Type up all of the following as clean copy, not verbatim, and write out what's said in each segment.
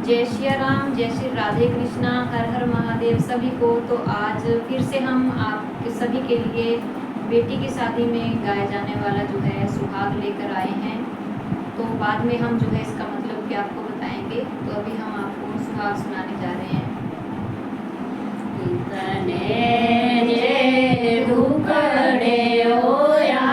जय श्री राम, जय श्री राधे कृष्णा, हर हर महादेव सभी को। तो आज फिर से हम आप सभी के लिए बेटी की शादी में गाया जाने वाला जो है सुहाग लेकर आए हैं। तो बाद में हम जो है इसका मतलब भी आपको बताएंगे। तो अभी हम आपको सुहाग सुनाने जा रहे हैं। इतने जे दुखड़े होया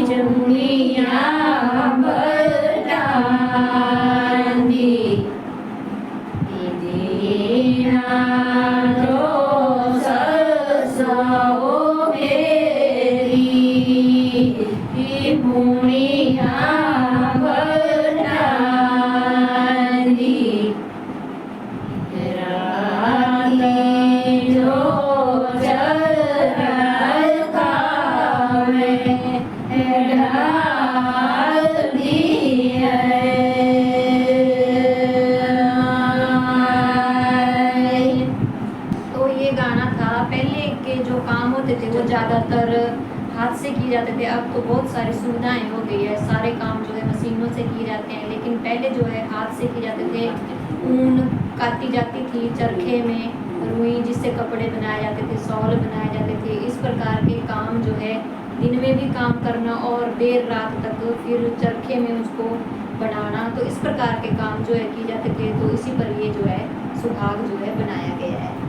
जमुनिया बरदानी पहले के जो काम होते थे वो ज़्यादातर हाथ से किए जाते थे। अब तो बहुत सारी सुविधाएं हो गई है, सारे काम जो है मशीनों से किए जाते हैं, लेकिन पहले जो है हाथ से किए जाते थे। ऊन काटी जाती थी चरखे में, रुई जिससे कपड़े बनाए जाते थे, शॉल बनाए जाते थे। इस प्रकार के काम जो है दिन में भी काम करना और देर रात तक फिर चरखे में उसको बनाना, तो इस प्रकार के काम जो है किए जाते थे। तो इसी पर ये जो है सुहाग जो है बनाया गया है।